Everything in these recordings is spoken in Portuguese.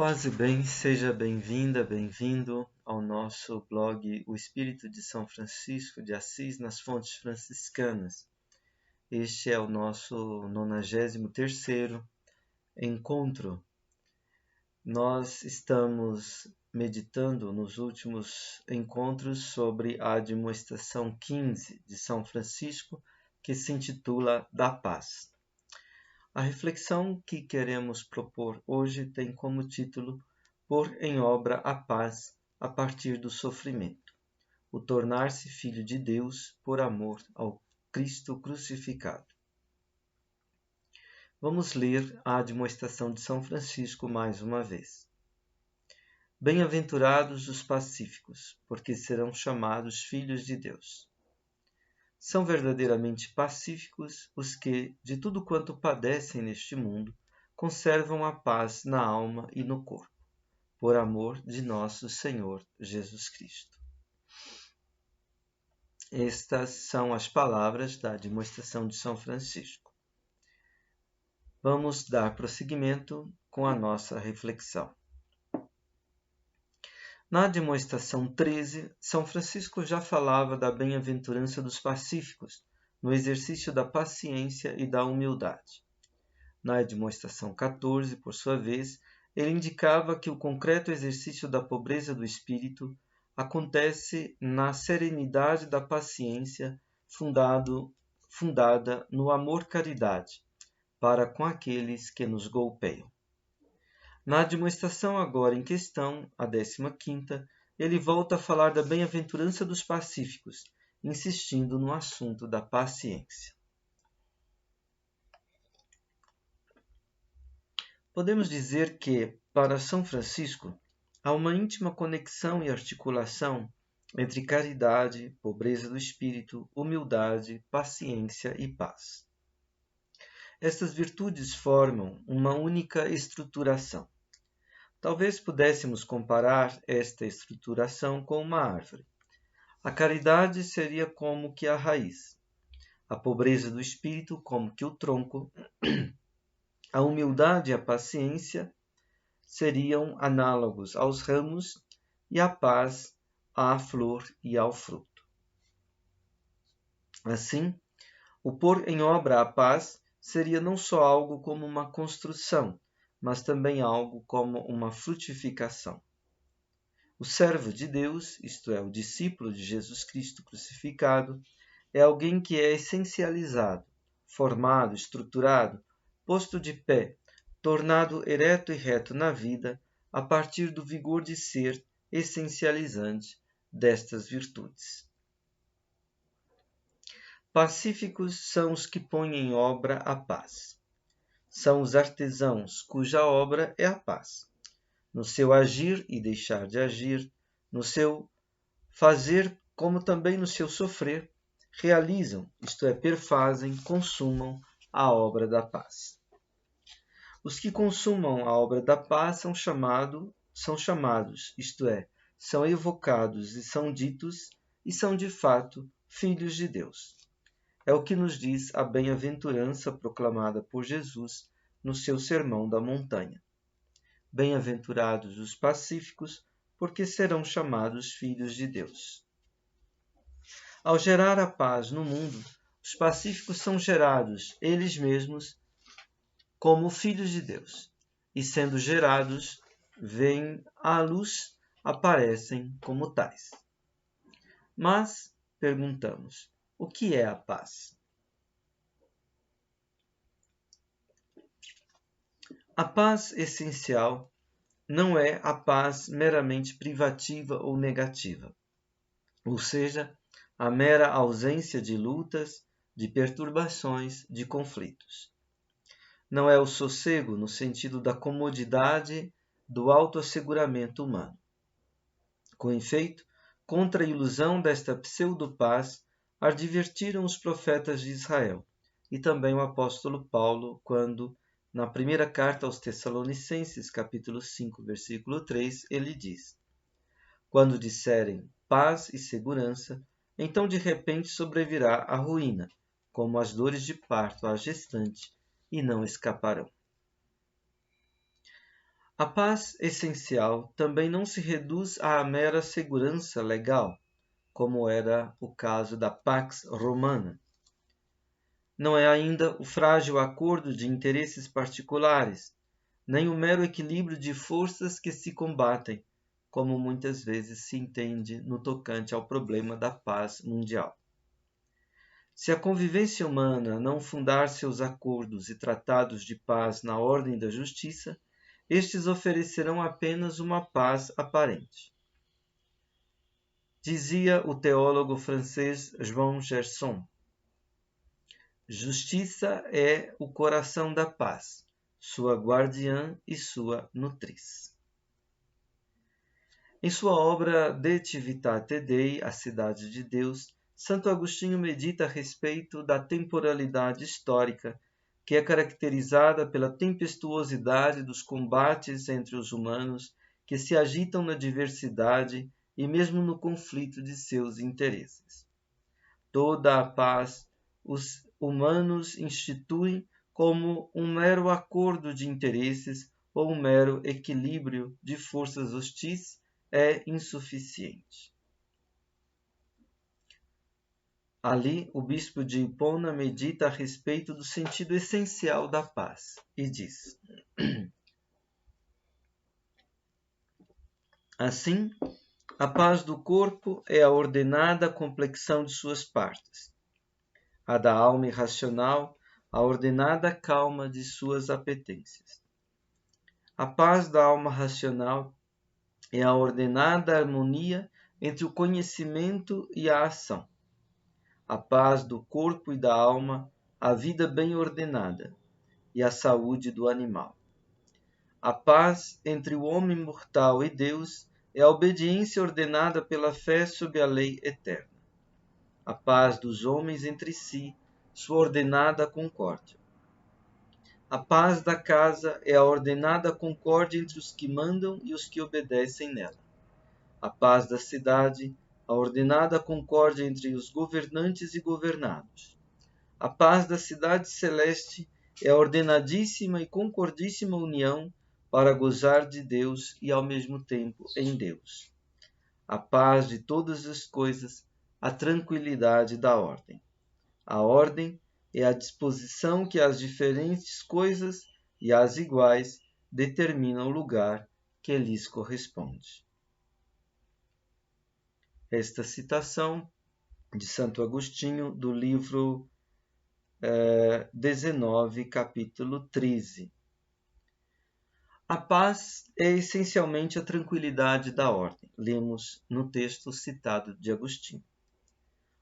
Paz e bem, seja bem-vinda, bem-vindo ao nosso blog O Espírito de São Francisco de Assis nas Fontes Franciscanas. Este é o nosso 93º encontro. Nós estamos meditando nos últimos encontros sobre a admoestação 15 de São Francisco, que se intitula Da Paz. A reflexão que queremos propor hoje tem como título Pôr em obra a paz a partir do sofrimento, o tornar-se filho de Deus por amor ao Cristo crucificado. Vamos ler a admoestação de São Francisco mais uma vez. Bem-aventurados os pacíficos, porque serão chamados filhos de Deus. São verdadeiramente pacíficos os que, de tudo quanto padecem neste mundo, conservam a paz na alma e no corpo, por amor de nosso Senhor Jesus Cristo. Estas são as palavras da admoestação de São Francisco. Vamos dar prosseguimento com a nossa reflexão. Na admoestação 13, São Francisco já falava da bem-aventurança dos pacíficos, no exercício da paciência e da humildade. Na admoestação 14, por sua vez, ele indicava que o concreto exercício da pobreza do espírito acontece na serenidade da paciência fundada no amor-caridade, para com aqueles que nos golpeiam. Na admoestação agora em questão, a 15ª, ele volta a falar da bem-aventurança dos pacíficos, insistindo no assunto da paciência. Podemos dizer que, para São Francisco, há uma íntima conexão e articulação entre caridade, pobreza do espírito, humildade, paciência e paz. Estas virtudes formam uma única estruturação. Talvez pudéssemos comparar esta estruturação com uma árvore. A caridade seria como que a raiz, a pobreza do espírito como que o tronco, a humildade e a paciência seriam análogos aos ramos e a paz à flor e ao fruto. Assim, o pôr em obra a paz seria não só algo como uma construção, mas também algo como uma frutificação. O servo de Deus, isto é, o discípulo de Jesus Cristo crucificado, é alguém que é essencializado, formado, estruturado, posto de pé, tornado ereto e reto na vida a partir do vigor de ser essencializante destas virtudes. Pacíficos são os que põem em obra a paz. São os artesãos cuja obra é a paz. No seu agir e deixar de agir, no seu fazer como também no seu sofrer, realizam, isto é, perfazem, consumam a obra da paz. Os que consumam a obra da paz são chamados, isto é, são evocados e são ditos e são de fato filhos de Deus. É o que nos diz a bem-aventurança proclamada por Jesus no seu Sermão da Montanha. Bem-aventurados os pacíficos, porque serão chamados filhos de Deus. Ao gerar a paz no mundo, os pacíficos são gerados, eles mesmos, como filhos de Deus. E sendo gerados, vêm à luz, aparecem como tais. Mas, perguntamos, o que é a paz? A paz essencial não é a paz meramente privativa ou negativa, ou seja, a mera ausência de lutas, de perturbações, de conflitos. Não é o sossego no sentido da comodidade do autoasseguramento humano. Com efeito, contra a ilusão desta pseudo-paz, advertiram os profetas de Israel e também o apóstolo Paulo quando, na primeira carta aos Tessalonicenses, capítulo 5, versículo 3, ele diz: Quando disserem paz e segurança, então de repente sobrevirá a ruína, como as dores de parto à gestante, e não escaparão. A paz essencial também não se reduz à mera segurança legal, como era o caso da Pax Romana. Não é ainda o frágil acordo de interesses particulares, nem o mero equilíbrio de forças que se combatem, como muitas vezes se entende no tocante ao problema da paz mundial. Se a convivência humana não fundar seus acordos e tratados de paz na ordem da justiça, estes oferecerão apenas uma paz aparente. Dizia o teólogo francês Jean Gerson: justiça é o coração da paz, sua guardiã e sua nutriz. Em sua obra De Civitate Dei, A Cidade de Deus, Santo Agostinho medita a respeito da temporalidade histórica, que é caracterizada pela tempestuosidade dos combates entre os humanos que se agitam na diversidade e mesmo no conflito de seus interesses. Toda a paz os humanos instituem como um mero acordo de interesses ou um mero equilíbrio de forças hostis é insuficiente. Ali, o bispo de Hipona medita a respeito do sentido essencial da paz e diz: assim, a paz do corpo é a ordenada complexão de suas partes, a da alma irracional, a ordenada calma de suas apetências. A paz da alma racional é a ordenada harmonia entre o conhecimento e a ação. A paz do corpo e da alma, a vida bem ordenada e a saúde do animal. A paz entre o homem mortal e Deus é a obediência ordenada pela fé sob a lei eterna. A paz dos homens entre si, sua ordenada concórdia. A paz da casa é a ordenada concórdia entre os que mandam e os que obedecem nela. A paz da cidade, a ordenada concórdia entre os governantes e governados. A paz da cidade celeste é a ordenadíssima e concordíssima união para gozar de Deus e ao mesmo tempo em Deus. A paz de todas as coisas, a tranquilidade da ordem. A ordem é a disposição que as diferentes coisas e as iguais determinam o lugar que lhes corresponde. Esta citação de Santo Agostinho do livro 19, capítulo 13. A paz é essencialmente a tranquilidade da ordem, lemos no texto citado de Agostinho.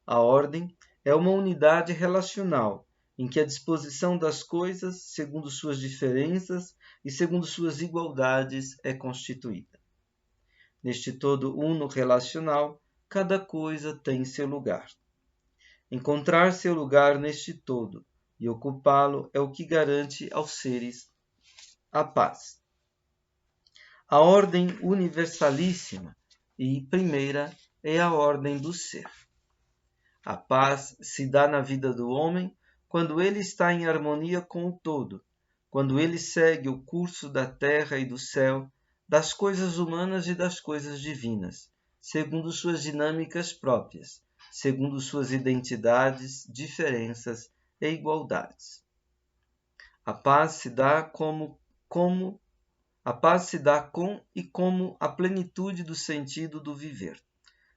A ordem é uma unidade relacional, em que a disposição das coisas, segundo suas diferenças e segundo suas igualdades, é constituída. Neste todo uno relacional, cada coisa tem seu lugar. Encontrar seu lugar neste todo e ocupá-lo é o que garante aos seres a paz. A ordem universalíssima e primeira é a ordem do ser. A paz se dá na vida do homem quando ele está em harmonia com o todo, quando ele segue o curso da terra e do céu, das coisas humanas e das coisas divinas, segundo suas dinâmicas próprias, segundo suas identidades, diferenças e igualdades. A paz se dá com e como a plenitude do sentido do viver,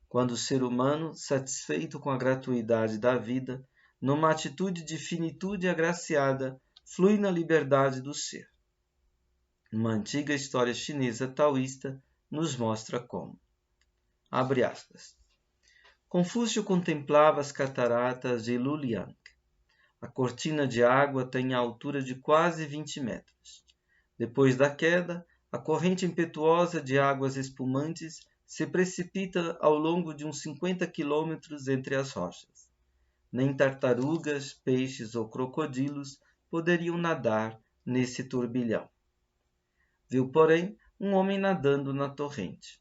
quando o ser humano, satisfeito com a gratuidade da vida, numa atitude de finitude agraciada, flui na liberdade do ser. Uma antiga história chinesa taoísta nos mostra como. Abre aspas. Confúcio contemplava as cataratas de Luliang. A cortina de água tem a altura de quase 20 metros. Depois da queda, a corrente impetuosa de águas espumantes se precipita ao longo de uns 50 quilômetros entre as rochas. Nem tartarugas, peixes ou crocodilos poderiam nadar nesse turbilhão. Viu, porém, um homem nadando na torrente.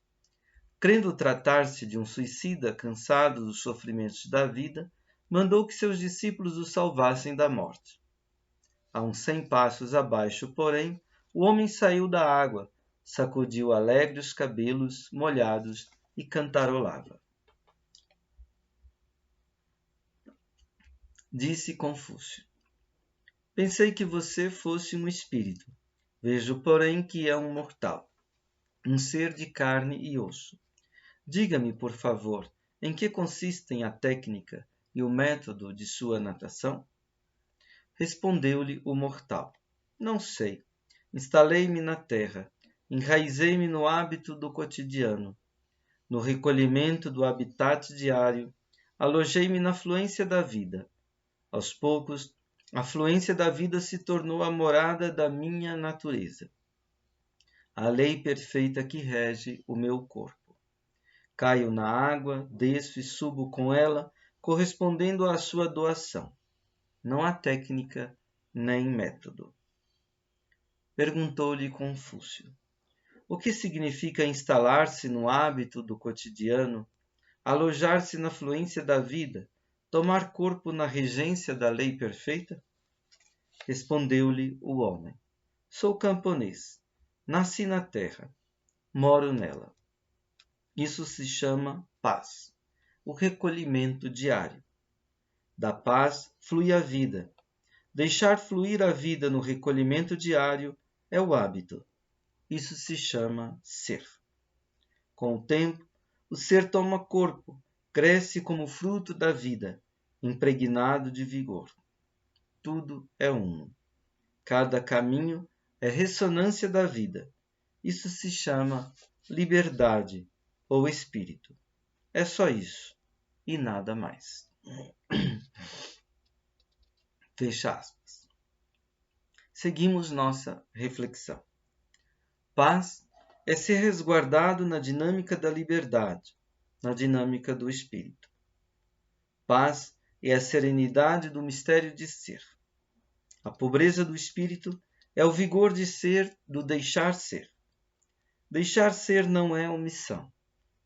Crendo tratar-se de um suicida cansado dos sofrimentos da vida, mandou que seus discípulos o salvassem da morte. A uns 100 passos abaixo, porém, o homem saiu da água, sacudiu alegre os cabelos molhados e cantarolava. Disse Confúcio: Pensei que você fosse um espírito. Vejo, porém, que é um mortal, um ser de carne e osso. Diga-me, por favor, em que consistem a técnica e o método de sua natação? Respondeu-lhe o mortal: Não sei. Instalei-me na terra, enraizei-me no hábito do cotidiano, no recolhimento do habitat diário, alojei-me na fluência da vida. Aos poucos, a fluência da vida se tornou a morada da minha natureza, a lei perfeita que rege o meu corpo. Caio na água, desço e subo com ela, correspondendo à sua doação. Não há técnica nem método. Perguntou-lhe Confúcio: O que significa instalar-se no hábito do cotidiano, alojar-se na fluência da vida, tomar corpo na regência da lei perfeita? Respondeu-lhe o homem: Sou camponês, nasci na terra, moro nela. Isso se chama paz, o recolhimento diário. Da paz flui a vida. Deixar fluir a vida no recolhimento diário é o hábito. Isso se chama ser. Com o tempo, o ser toma corpo, cresce como fruto da vida, impregnado de vigor. Tudo é uno. Cada caminho é ressonância da vida. Isso se chama liberdade ou espírito. É só isso e nada mais. Fecha aspas. Seguimos nossa reflexão. Paz é ser resguardado na dinâmica da liberdade, na dinâmica do espírito. Paz é a serenidade do mistério de ser. A pobreza do espírito é o vigor de ser, do deixar ser. Deixar ser não é omissão.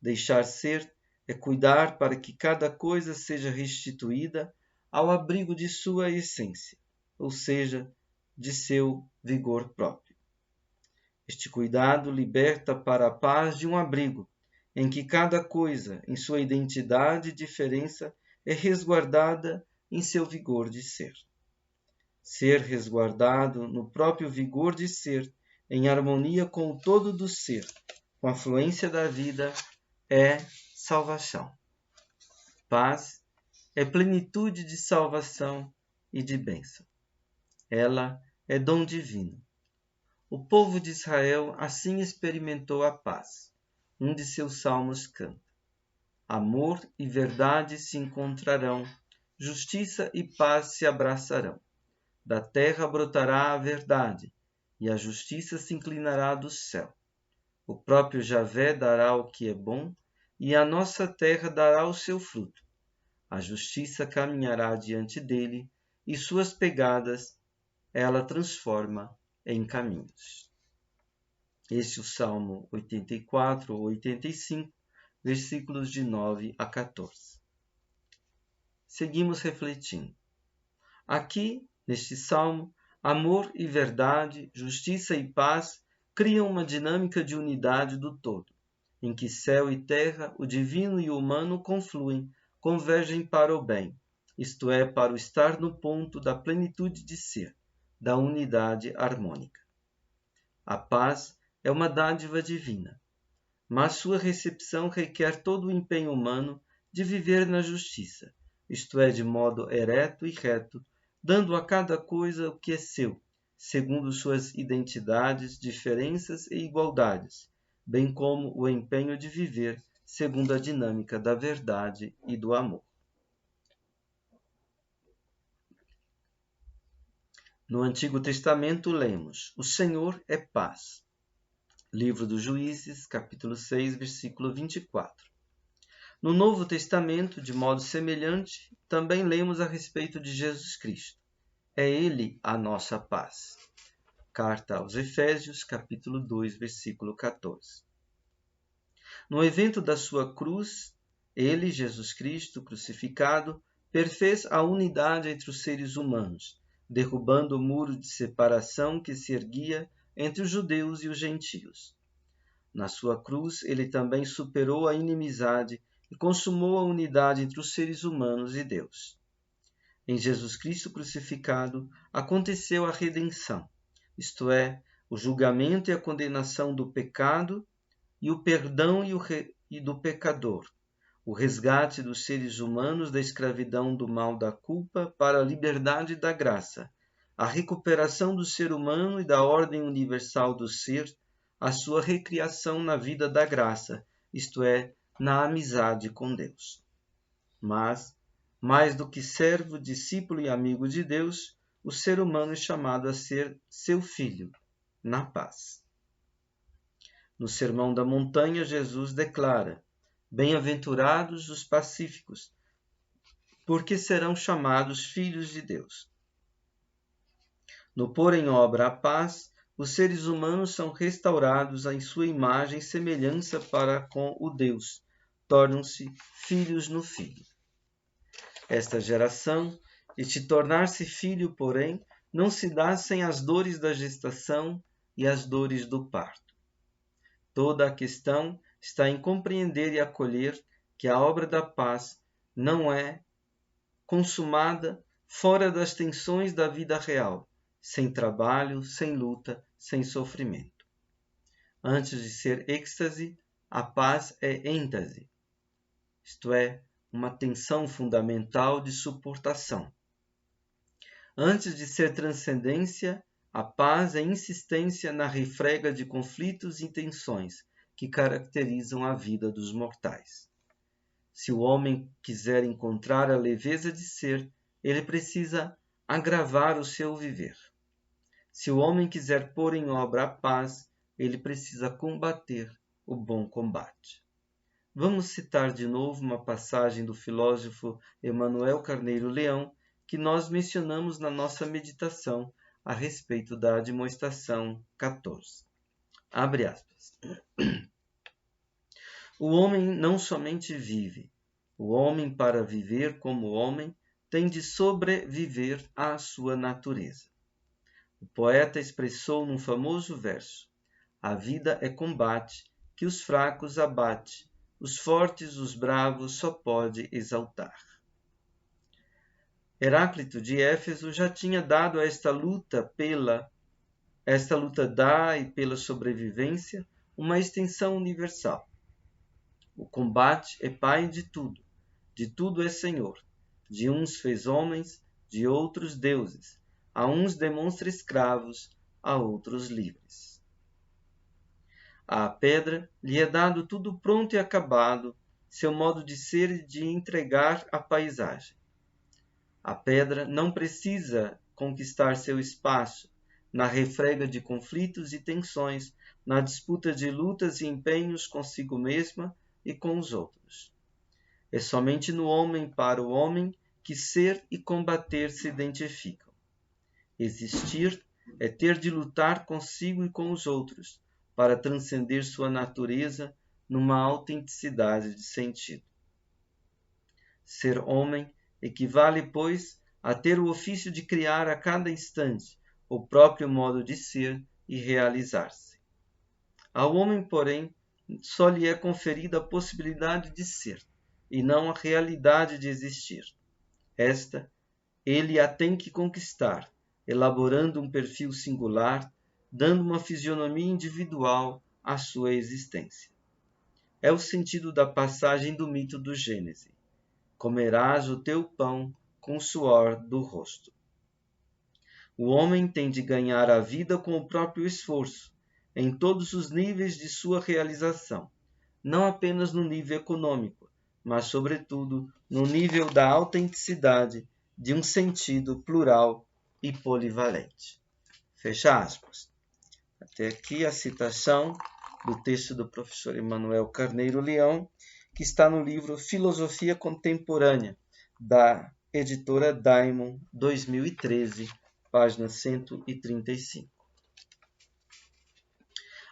Deixar ser é cuidar para que cada coisa seja restituída ao abrigo de sua essência, ou seja, de seu vigor próprio. Este cuidado liberta para a paz de um abrigo, em que cada coisa, em sua identidade e diferença, é resguardada em seu vigor de ser. Ser resguardado no próprio vigor de ser, em harmonia com o todo do ser, com a fluência da vida, é salvação. Paz é plenitude de salvação e de bênção. Ela é dom divino. O povo de Israel assim experimentou a paz. Um de seus salmos canta: Amor e verdade se encontrarão, justiça e paz se abraçarão. Da terra brotará a verdade, e a justiça se inclinará do céu. O próprio Javé dará o que é bom, e a nossa terra dará o seu fruto. A justiça caminhará diante dele, e suas pegadas ela transforma em caminhos. Este é o Salmo 84 ou 85, versículos de 9 a 14. Seguimos refletindo. Aqui, neste salmo, amor e verdade, justiça e paz criam uma dinâmica de unidade do todo, em que céu e terra, o divino e o humano confluem, convergem para o bem, isto é, para o estar no ponto da plenitude de ser, da unidade harmônica. A paz é uma dádiva divina, mas sua recepção requer todo o empenho humano de viver na justiça, isto é, de modo ereto e reto, dando a cada coisa o que é seu, segundo suas identidades, diferenças e igualdades, bem como o empenho de viver segundo a dinâmica da verdade e do amor. No Antigo Testamento lemos: O Senhor é paz. Livro dos Juízes, capítulo 6, versículo 24. No Novo Testamento, de modo semelhante, também lemos a respeito de Jesus Cristo. É Ele a nossa paz. Carta aos Efésios, capítulo 2, versículo 14. No evento da sua cruz, Ele, Jesus Cristo, crucificado, perfez a unidade entre os seres humanos, derrubando o muro de separação que se erguia entre os judeus e os gentios. Na sua cruz, ele também superou a inimizade e consumou a unidade entre os seres humanos e Deus. Em Jesus Cristo crucificado, aconteceu a redenção, isto é, o julgamento e a condenação do pecado e o perdão e do pecador, o resgate dos seres humanos da escravidão do mal da culpa para a liberdade da graça, a recuperação do ser humano e da ordem universal do ser, a sua recriação na vida da graça, isto é, na amizade com Deus. Mas, mais do que servo, discípulo e amigo de Deus, o ser humano é chamado a ser seu filho, na paz. No Sermão da Montanha, Jesus declara: Bem-aventurados os pacíficos, porque serão chamados filhos de Deus. No pôr em obra a paz, os seres humanos são restaurados em sua imagem e semelhança para com o Deus, tornam-se filhos no Filho. Esta geração, este tornar-se filho, porém, não se dá sem as dores da gestação e as dores do parto. Toda a questão está em compreender e acolher que a obra da paz não é consumada fora das tensões da vida real, sem trabalho, sem luta, sem sofrimento. Antes de ser êxtase, a paz é êntase, isto é, uma tensão fundamental de suportação. Antes de ser transcendência, a paz é insistência na refrega de conflitos e tensões que caracterizam a vida dos mortais. Se o homem quiser encontrar a leveza de ser, ele precisa agravar o seu viver. Se o homem quiser pôr em obra a paz, ele precisa combater o bom combate. Vamos citar de novo uma passagem do filósofo Emanuel Carneiro Leão, que nós mencionamos na nossa meditação a respeito da admoestação 14. Abre aspas. O homem não somente vive, o homem, para viver como homem, tem de sobreviver à sua natureza. O poeta expressou num famoso verso: a vida é combate que os fracos abate, os fortes, os bravos só pode exaltar. Heráclito de Éfeso já tinha dado a esta luta dá e pela sobrevivência uma extensão universal. O combate é pai de tudo é senhor. De uns fez homens, de outros deuses. A uns demonstra escravos, a outros livres. À pedra lhe é dado tudo pronto e acabado, seu modo de ser e de entregar a paisagem. A pedra não precisa conquistar seu espaço na refrega de conflitos e tensões, na disputa de lutas e empenhos consigo mesma e com os outros. É somente no homem para o homem que ser e combater se identificam. Existir é ter de lutar consigo e com os outros, para transcender sua natureza numa autenticidade de sentido. Ser homem equivale, pois, a ter o ofício de criar a cada instante o próprio modo de ser e realizar-se. Ao homem, porém, só lhe é conferida a possibilidade de ser, e não a realidade de existir. Esta, ele a tem que conquistar, elaborando um perfil singular, dando uma fisionomia individual à sua existência. É o sentido da passagem do mito do Gênesis: comerás o teu pão com o suor do rosto. O homem tem de ganhar a vida com o próprio esforço, em todos os níveis de sua realização, não apenas no nível econômico, mas, sobretudo, no nível da autenticidade de um sentido plural e polivalente. Fecha aspas. Até aqui a citação do texto do professor Emanuel Carneiro Leão, que está no livro Filosofia Contemporânea, da editora Daimon, 2013, página 135.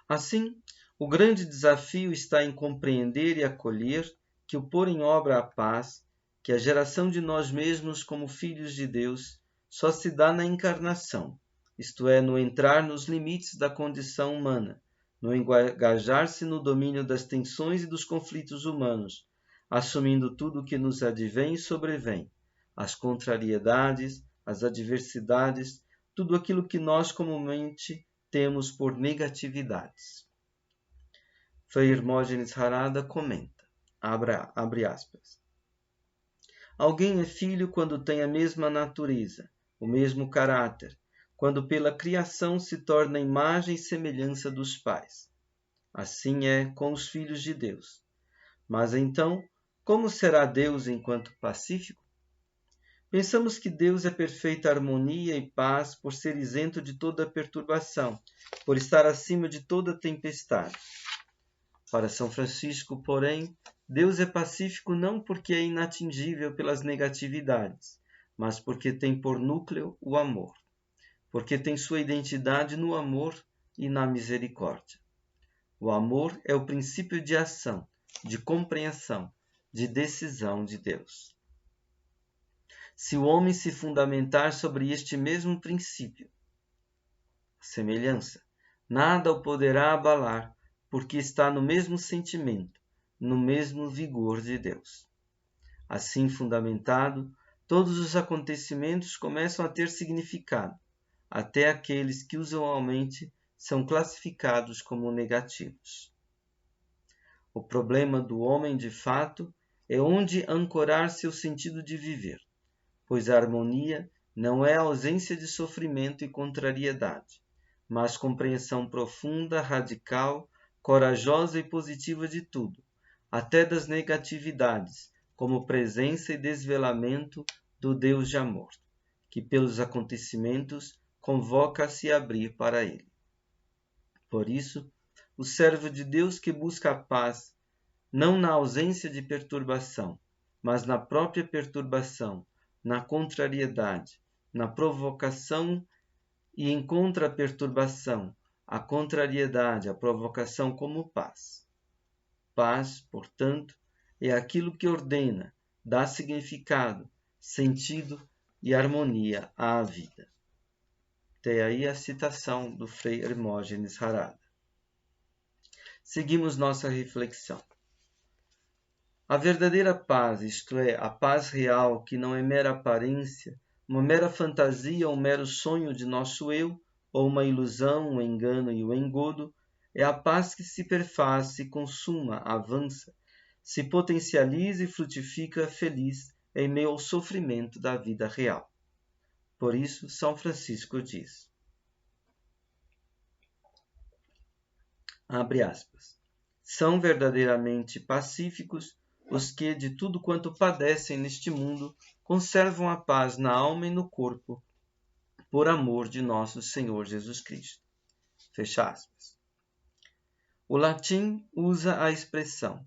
Assim, o grande desafio está em compreender e acolher que o pôr em obra a paz, que a geração de nós mesmos como filhos de Deus, só se dá na encarnação, isto é, no entrar nos limites da condição humana, no engajar-se no domínio das tensões e dos conflitos humanos, assumindo tudo o que nos advém e sobrevém, as contrariedades, as adversidades, tudo aquilo que nós comumente temos por negatividades. Frei Hermógenes Harada comenta, abre aspas, alguém é filho quando tem a mesma natureza, o mesmo caráter, quando pela criação se torna a imagem e semelhança dos pais. Assim é com os filhos de Deus. Mas então, como será Deus enquanto pacífico? Pensamos que Deus é perfeita harmonia e paz por ser isento de toda perturbação, por estar acima de toda tempestade. Para São Francisco, porém, Deus é pacífico não porque é inatingível pelas negatividades, mas porque tem por núcleo o amor, porque tem sua identidade no amor e na misericórdia. O amor é o princípio de ação, de compreensão, de decisão de Deus. Se o homem se fundamentar sobre este mesmo princípio, a semelhança, nada o poderá abalar, porque está no mesmo sentimento, no mesmo vigor de Deus. Assim fundamentado, todos os acontecimentos começam a ter significado, até aqueles que usualmente são classificados como negativos. O problema do homem, de fato, é onde ancorar seu sentido de viver, pois a harmonia não é a ausência de sofrimento e contrariedade, mas compreensão profunda, radical, corajosa e positiva de tudo, até das negatividades, como presença e desvelamento do Deus de amor, que pelos acontecimentos convoca a se abrir para ele. Por isso, o servo de Deus que busca a paz, não na ausência de perturbação, mas na própria perturbação, na contrariedade, na provocação e encontra a perturbação, a contrariedade, a provocação como paz. Paz, portanto, é aquilo que ordena, dá significado, sentido e harmonia à vida. Tem aí a citação do Frei Hermógenes Harada. Seguimos nossa reflexão. A verdadeira paz, isto é, a paz real, que não é mera aparência, uma mera fantasia ou um mero sonho de nosso eu, ou uma ilusão, o engano e o engodo, é a paz que se perfaz, se consuma, avança, se potencializa e frutifica feliz em meio ao sofrimento da vida real. Por isso, São Francisco diz, abre aspas, são verdadeiramente pacíficos os que, de tudo quanto padecem neste mundo, conservam a paz na alma e no corpo, por amor de nosso Senhor Jesus Cristo. Fecha aspas. O latim usa a expressão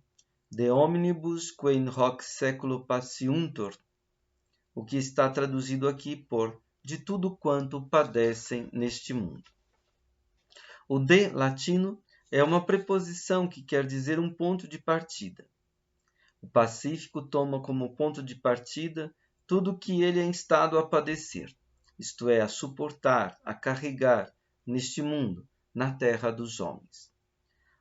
de omnibus quae in hoc seculo patiuntur, o que está traduzido aqui por de tudo quanto padecem neste mundo. O de latino é uma preposição que quer dizer um ponto de partida. O pacífico toma como ponto de partida tudo o que ele é instado a padecer, isto é, a suportar, a carregar neste mundo, na terra dos homens.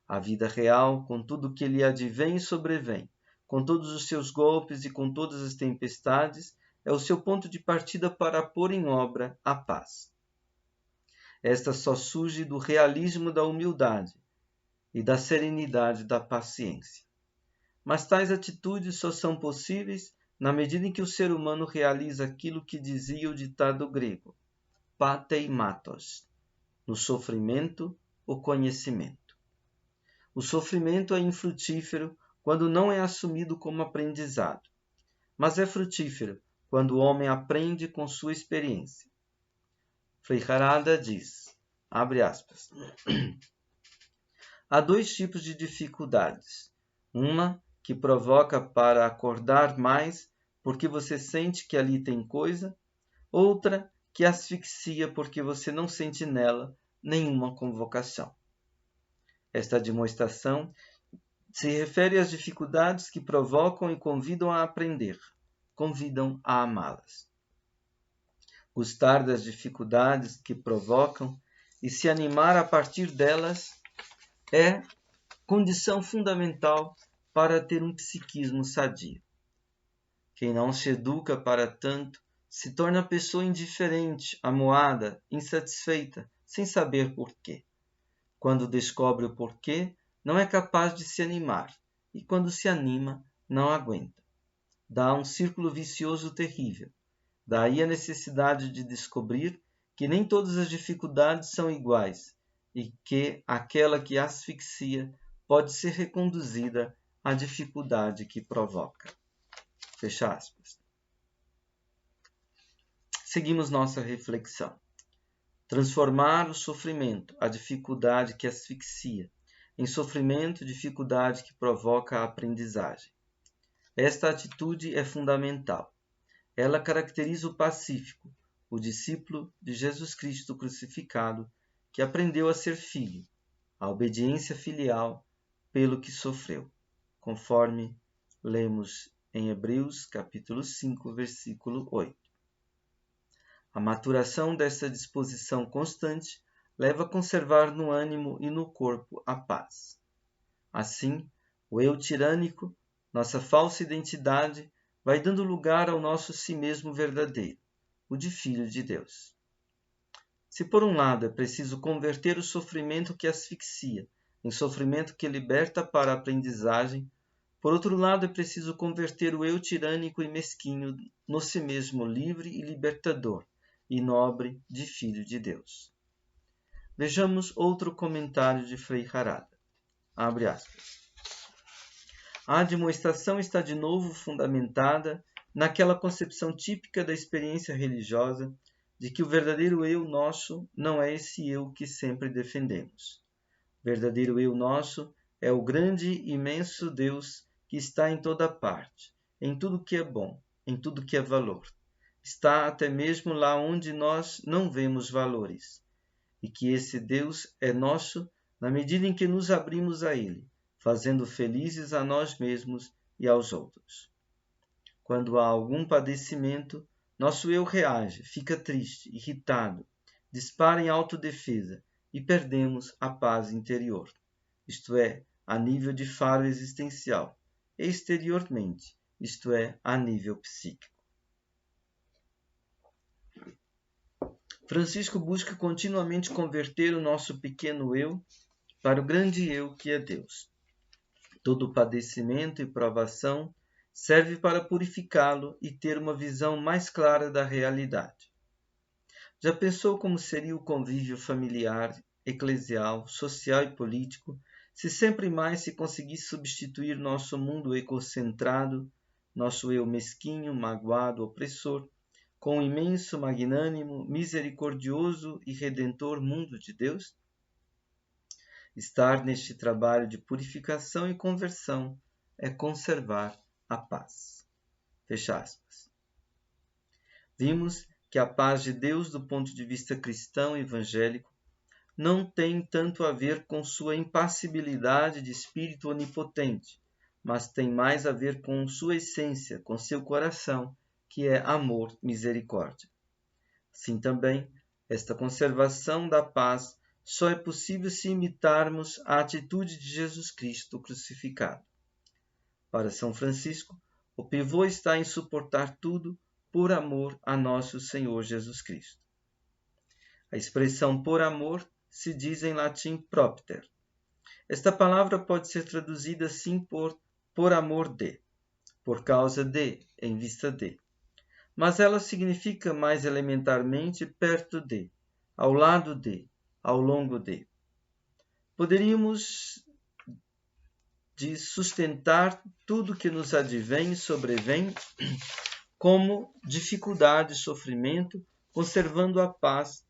A vida real, com tudo o que lhe advém e sobrevém, com todos os seus golpes e com todas as tempestades, é o seu ponto de partida para pôr em obra a paz. Esta só surge do realismo da humildade e da serenidade da paciência. Mas tais atitudes só são possíveis na medida em que o ser humano realiza aquilo que dizia o ditado grego, pateimatos, no sofrimento, o conhecimento. O sofrimento é infrutífero quando não é assumido como aprendizado, mas é frutífero quando o homem aprende com sua experiência. Frei Harada diz, abre aspas, há dois tipos de dificuldades. Uma que provoca para acordar mais porque você sente que ali tem coisa, outra que asfixia porque você não sente nela nenhuma convocação. Esta demonstração se refere às dificuldades que provocam e convidam a aprender, convidam a amá-las. Gostar das dificuldades que provocam e se animar a partir delas é condição fundamental para ter um psiquismo sadio. Quem não se educa para tanto se torna pessoa indiferente, amuada, insatisfeita, sem saber porquê. Quando descobre o porquê, não é capaz de se animar, e quando se anima, não aguenta. Dá um círculo vicioso terrível. Daí a necessidade de descobrir que nem todas as dificuldades são iguais e que aquela que asfixia pode ser reconduzida à dificuldade que provoca. Fecha aspas. Seguimos nossa reflexão. Transformar o sofrimento, a dificuldade que asfixia, em sofrimento, dificuldade que provoca a aprendizagem. Esta atitude é fundamental. Ela caracteriza o pacífico, o discípulo de Jesus Cristo crucificado, que aprendeu a ser filho, a obediência filial pelo que sofreu, conforme lemos em Hebreus capítulo 5, versículo 8. A maturação dessa disposição constante leva a conservar no ânimo e no corpo a paz. Assim, o eu tirânico, nossa falsa identidade, vai dando lugar ao nosso si mesmo verdadeiro, o de Filho de Deus. Se por um lado é preciso converter o sofrimento que asfixia em sofrimento que liberta para a aprendizagem, por outro lado é preciso converter o eu tirânico e mesquinho no si mesmo livre e libertador, e nobre de Filho de Deus. Vejamos outro comentário de Frei Harada. Abre aspas. A demonstração está de novo fundamentada naquela concepção típica da experiência religiosa de que o verdadeiro eu nosso não é esse eu que sempre defendemos. O verdadeiro eu nosso é o grande, imenso Deus que está em toda parte, em tudo que é bom, em tudo que é valor. Está até mesmo lá onde nós não vemos valores, e que esse Deus é nosso na medida em que nos abrimos a Ele, fazendo felizes a nós mesmos e aos outros. Quando há algum padecimento, nosso eu reage, fica triste, irritado, dispara em autodefesa e perdemos a paz interior, isto é, a nível de faro existencial, e exteriormente, isto é, a nível psíquico. Francisco busca continuamente converter o nosso pequeno eu para o grande eu que é Deus. Todo padecimento e provação serve para purificá-lo e ter uma visão mais clara da realidade. Já pensou como seria o convívio familiar, eclesial, social e político se sempre mais se conseguisse substituir nosso mundo egocentrado, nosso eu mesquinho, magoado, opressor, com o imenso, magnânimo, misericordioso e redentor mundo de Deus? Estar neste trabalho de purificação e conversão é conservar a paz. Fecha aspas. Vimos que a paz de Deus, do ponto de vista cristão e evangélico, não tem tanto a ver com sua impassibilidade de espírito onipotente, mas tem mais a ver com sua essência, com seu coração, que é amor, misericórdia. Assim também, esta conservação da paz só é possível se imitarmos a atitude de Jesus Cristo crucificado. Para São Francisco, o pivô está em suportar tudo por amor a nosso Senhor Jesus Cristo. A expressão por amor se diz em latim propter. Esta palavra pode ser traduzida assim por amor de, por causa de, em vista de. Mas ela significa mais elementarmente perto de, ao lado de, ao longo de. Poderíamos sustentar tudo que nos advém e sobrevém como dificuldade e sofrimento, conservando a paz.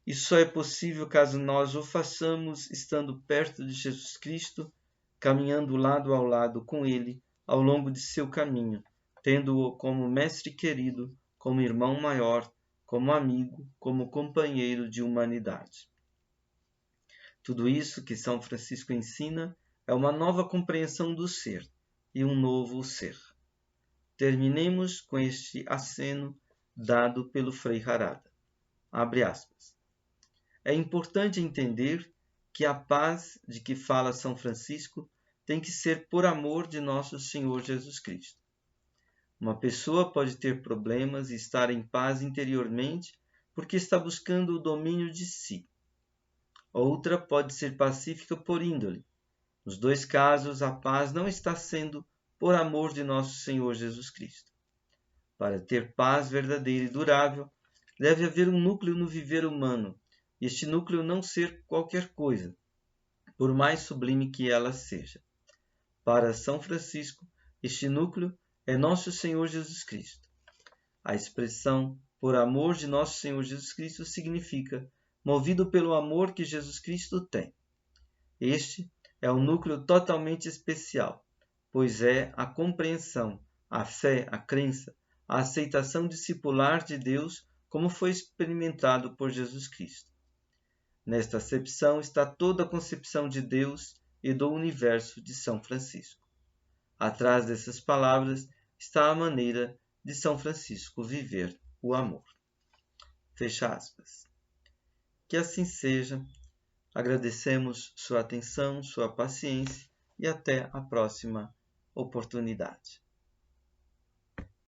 E só é possível caso nós o façamos estando perto de Jesus Cristo, caminhando lado ao lado com Ele ao longo de seu caminho, tendo-o como mestre querido, como irmão maior, como amigo, como companheiro de humanidade. Tudo isso que São Francisco ensina é uma nova compreensão do ser e um novo ser. Terminemos com este aceno dado pelo Frei Harada. Abre aspas. É importante entender que a paz de que fala São Francisco tem que ser por amor de nosso Senhor Jesus Cristo. Uma pessoa pode ter problemas e estar em paz interiormente porque está buscando o domínio de si. Outra pode ser pacífica por índole. Nos dois casos, a paz não está sendo por amor de nosso Senhor Jesus Cristo. Para ter paz verdadeira e durável, deve haver um núcleo no viver humano, e este núcleo não ser qualquer coisa, por mais sublime que ela seja. Para São Francisco, este núcleo é nosso Senhor Jesus Cristo. A expressão por amor de nosso Senhor Jesus Cristo significa movido pelo amor que Jesus Cristo tem. Este é um núcleo totalmente especial, pois é a compreensão, a fé, a crença, a aceitação discipular de Deus como foi experimentado por Jesus Cristo. Nesta acepção está toda a concepção de Deus e do universo de São Francisco. Atrás dessas palavras está a maneira de São Francisco viver o amor. Fecha aspas. Que assim seja. Agradecemos sua atenção, sua paciência e até a próxima oportunidade.